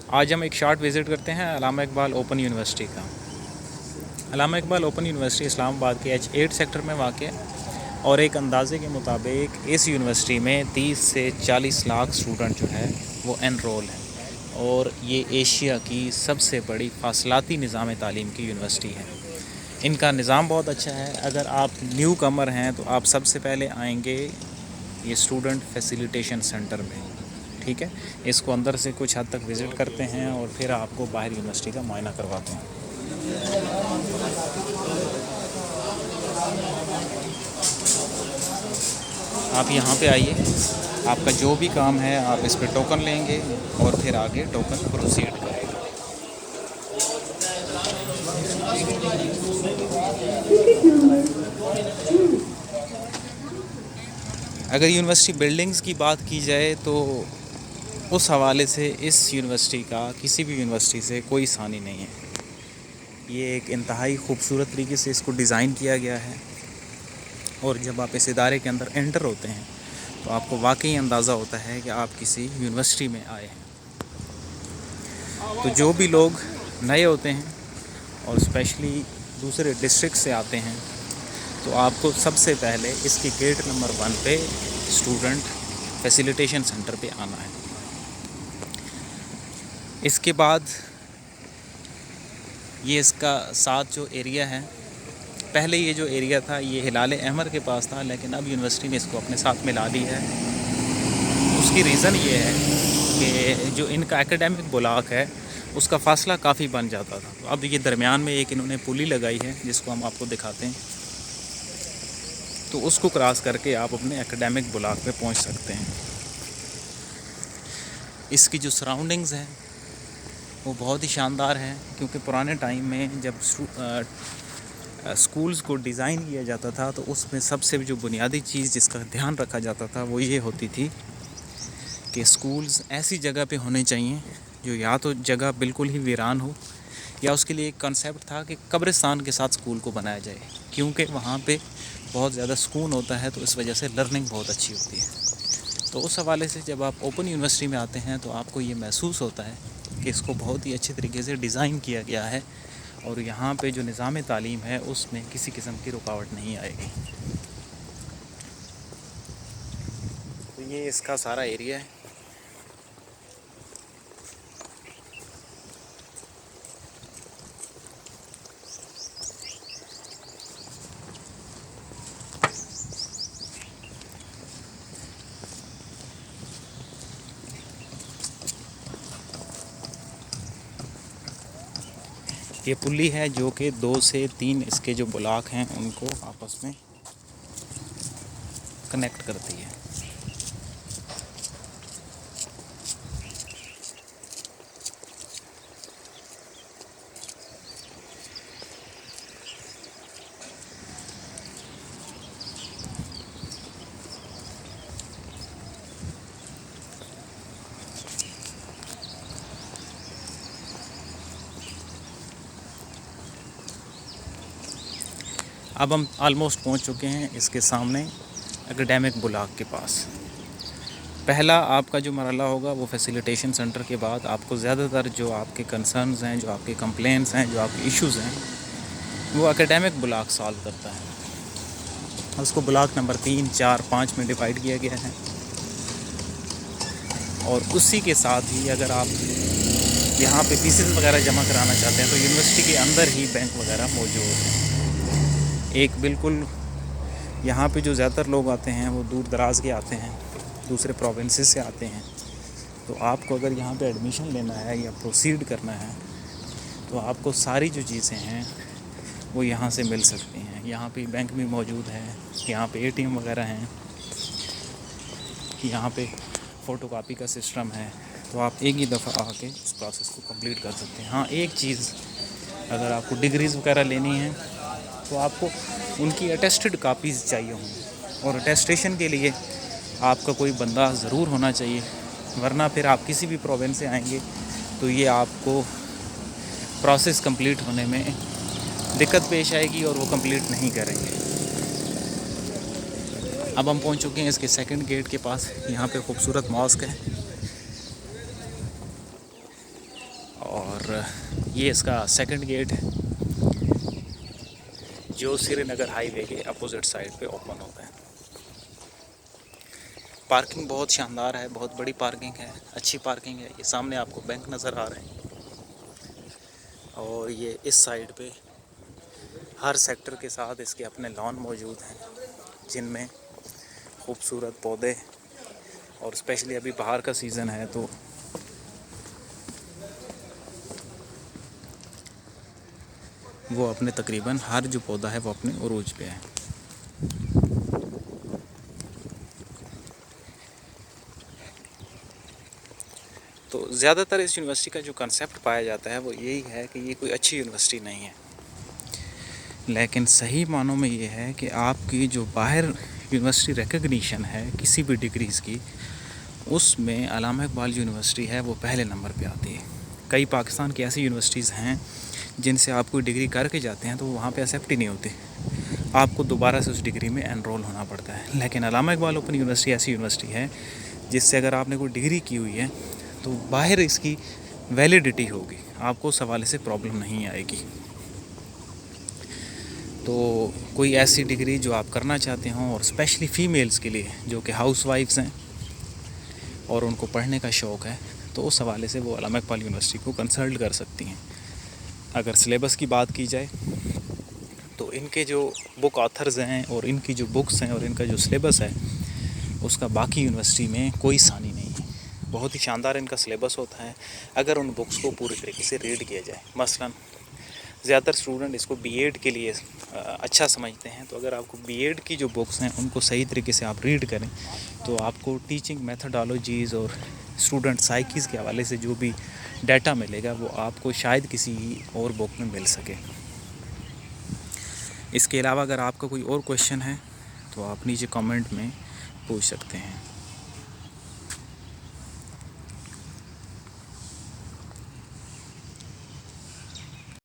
آج ہم ایک شارٹ وزٹ کرتے ہیں علامہ اقبال اوپن یونیورسٹی کا۔ علامہ اقبال اوپن یونیورسٹی اسلام آباد کے H8 سیکٹر میں واقع ہے، اور ایک اندازے کے مطابق اس یونیورسٹی میں 30 سے 40 لاکھ اسٹوڈنٹ جو ہے وہ انرول ہیں، اور یہ ایشیا کی سب سے بڑی فاصلاتی نظام تعلیم کی یونیورسٹی ہے۔ ان کا نظام بہت اچھا ہے۔ اگر آپ نیو کمر ہیں تو آپ سب سے پہلے آئیں گے یہ اسٹوڈنٹ فیسیلیٹیشن سینٹر میں، ٹھیک ہے۔ اس کو اندر سے کچھ حد تک وزٹ کرتے ہیں اور پھر آپ کو باہر یونیورسٹی کا معائنہ کرواتے ہیں۔ آپ یہاں پہ آئیے، آپ کا جو بھی کام ہے آپ اس پہ ٹوکن لیں گے اور پھر آگے ٹوکن پروسیڈ کریں گے۔ اگر یونیورسٹی بلڈنگز کی بات کی جائے تو اس حوالے سے اس یونیورسٹی کا کسی بھی یونیورسٹی سے کوئی ثانی نہیں ہے۔ یہ ایک انتہائی خوبصورت طریقے سے اس کو ڈیزائن کیا گیا ہے، اور جب آپ اس ادارے کے اندر انٹر ہوتے ہیں تو آپ کو واقعی اندازہ ہوتا ہے کہ آپ کسی یونیورسٹی میں آئے ہیں۔ تو جو بھی لوگ نئے ہوتے ہیں اور اسپیشلی دوسرے ڈسٹرکٹ سے آتے ہیں تو آپ کو سب سے پہلے اس کی گیٹ نمبر 1 پہ اسٹوڈنٹ فیسیلیٹیشن سینٹر پہ آنا ہے۔ اس کے بعد یہ اس کا ساتھ جو ایریا ہے، پہلے یہ جو ایریا تھا یہ ہلال احمر کے پاس تھا، لیکن اب یونیورسٹی نے اس کو اپنے ساتھ ملا لی ہے۔ اس کی ریزن یہ ہے کہ جو ان کا ایکیڈیمک بلاک ہے اس کا فاصلہ کافی بن جاتا تھا، تو اب یہ درمیان میں ایک انہوں نے پلی لگائی ہے جس کو ہم آپ کو دکھاتے ہیں، تو اس کو کراس کر کے آپ اپنے ایکیڈیمک بلاک پہ پہنچ سکتے ہیں۔ اس کی جو سراؤنڈنگز ہیں وہ بہت ہی شاندار ہیں، کیونکہ پرانے ٹائم میں جب اسکولز کو ڈیزائن کیا جاتا تھا تو اس میں سب سے جو بنیادی چیز جس کا دھیان رکھا جاتا تھا وہ یہ ہوتی تھی کہ اسکولز ایسی جگہ پہ ہونے چاہیے جو یا تو جگہ بالکل ہی ویران ہو، یا اس کے لیے ایک کنسیپٹ تھا کہ قبرستان کے ساتھ اسکول کو بنایا جائے، کیونکہ وہاں پہ بہت زیادہ سکون ہوتا ہے، تو اس وجہ سے لرننگ بہت اچھی ہوتی ہے۔ تو اس حوالے سے جب آپ اوپن یونیورسٹی میں آتے ہیں تو آپ کو یہ محسوس ہوتا ہے کہ اس کو بہت ہی اچھے طریقے سے ڈیزائن کیا گیا ہے، اور یہاں پہ جو نظام تعلیم ہے اس میں کسی قسم کی رکاوٹ نہیں آئے گی۔ تو یہ اس کا سارا ایریا ہے۔ یہ پلی ہے جو کہ 2 سے 3 اس کے جو بلاک ہیں ان کو آپس میں کنیکٹ کرتی ہے۔ اب ہم آلموسٹ پہنچ چکے ہیں اس کے سامنے ایکیڈیمک بلاک کے پاس۔ پہلا آپ کا جو مرحلہ ہوگا وہ فیسیلیٹیشن سینٹر کے بعد آپ کو زیادہ تر جو آپ کے کنسرنز ہیں، جو آپ کے کمپلینس ہیں، جو آپ کے ایشوز ہیں وہ ایکیڈیمک بلاک سالو کرتا ہے۔ اس کو بلاک نمبر 3، 4، 5 میں ڈیوائڈ کیا گیا ہے، اور اسی کے ساتھ ہی اگر آپ یہاں پہ فیسز وغیرہ جمع کرانا چاہتے ہیں تو یونیورسٹی کے اندر ہی بینک وغیرہ موجود ہیں۔ ایک بالکل یہاں پہ جو زیادہ تر لوگ آتے ہیں وہ دور دراز کے آتے ہیں، دوسرے پروونسز سے آتے ہیں، تو آپ کو اگر یہاں پہ ایڈمیشن لینا ہے یا پروسیڈ کرنا ہے تو آپ کو ساری جو چیزیں ہیں وہ یہاں سے مل سکتی ہیں۔ یہاں پہ بینک بھی موجود ہے، یہاں پہ ATM وغیرہ ہیں، یہاں پہ فوٹو کاپی کا سسٹم ہے، تو آپ ایک ہی دفعہ آ کے اس پروسیس کو کمپلیٹ کر سکتے ہیں۔ ہاں ایک چیز، اگر آپ کو ڈگریز وغیرہ لینی ہیں تو آپ کو ان کی اٹیسٹڈ کاپیز چاہیے ہوں گی، اور اٹیسٹیشن کے لیے آپ کا کوئی بندہ ضرور ہونا چاہیے، ورنہ پھر آپ کسی بھی پروونس سے آئیں گے تو یہ آپ کو پروسیس کمپلیٹ ہونے میں دقت پیش آئے گی اور وہ کمپلیٹ نہیں کریں گے۔ اب ہم پہنچ چکے ہیں اس کے سیکنڈ گیٹ کے پاس۔ یہاں پہ خوبصورت ماسک ہے، یہ اس کا سیکنڈ گیٹ ہے جو سری نگر ہائی وے کے اپوزٹ سائڈ پہ اوپن ہوتا ہے۔ پارکنگ بہت شاندار ہے، بہت بڑی پارکنگ ہے، اچھی پارکنگ ہے۔ یہ سامنے آپ کو بینک نظر آ رہے ہیں، اور یہ اس سائڈ پہ ہر سیکٹر کے ساتھ اس کے اپنے لان موجود ہیں جن میں خوبصورت پودے، اور اسپیشلی ابھی باہر کا سیزن ہے تو وہ اپنے تقریباً ہر جو پودا ہے وہ اپنے عروج پہ ہے۔ تو زیادہ تر اس یونیورسٹی کا جو کنسیپٹ پایا جاتا ہے وہ یہی ہے کہ یہ کوئی اچھی یونیورسٹی نہیں ہے، لیکن صحیح معنوں میں یہ ہے کہ آپ کی جو باہر یونیورسٹی ریکگنیشن ہے کسی بھی ڈگریز کی، اس میں علامہ اقبال یونیورسٹی ہے وہ پہلے نمبر پہ آتی ہے۔ کئی پاکستان کی ایسی یونیورسٹیز ہیں جن سے آپ کوئی ڈگری کر کے جاتے ہیں تو وہاں پہ ایکسیپٹ ہی نہیں ہوتی، آپ کو دوبارہ سے اس ڈگری میں انرول ہونا پڑتا ہے۔ لیکن علامہ اقبال اوپن یونیورسٹی ایسی یونیورسٹی ہے جس سے اگر آپ نے کوئی ڈگری کی ہوئی ہے تو باہر اس کی ویلیڈیٹی ہوگی، آپ کو اس حوالے سے پرابلم نہیں آئے گی۔ تو کوئی ایسی ڈگری جو آپ کرنا چاہتے ہوں، اور اسپیشلی فیمیلز کے لیے جو کہ ہاؤس وائفز ہیں اور ان کو پڑھنے کا شوق ہے، تو اس حوالے سے وہ علامہ اقبال یونیورسٹی کو کنسلٹ کر سکتی ہیں۔ اگر سلیبس کی بات کی جائے تو ان کے جو بک آتھرز ہیں اور ان کی جو بکس ہیں اور ان کا جو سلیبس ہے اس کا باقی یونیورسٹی میں کوئی ثانی نہیں ہے۔ بہت ہی شاندار ان کا سلیبس ہوتا ہے اگر ان بکس کو پوری طریقے سے ریڈ کیا جائے۔ مثلاً زیادہ تر اسٹوڈنٹ اس کو بی ایڈ کے لیے اچھا سمجھتے ہیں، تو اگر آپ کو بی ایڈ کی جو بکس ہیں ان کو صحیح طریقے سے آپ ریڈ کریں تو آپ کو ٹیچنگ میتھڈالوجیز اور اسٹوڈنٹ سائیکیز کے حوالے سے جو بھی ڈیٹا ملے گا وہ آپ کو شاید کسی اور بک میں مل سکے۔ اس کے علاوہ اگر آپ کا کوئی اور کویشچن ہے تو آپ نیچے کامنٹ میں پوچھ سکتے ہیں۔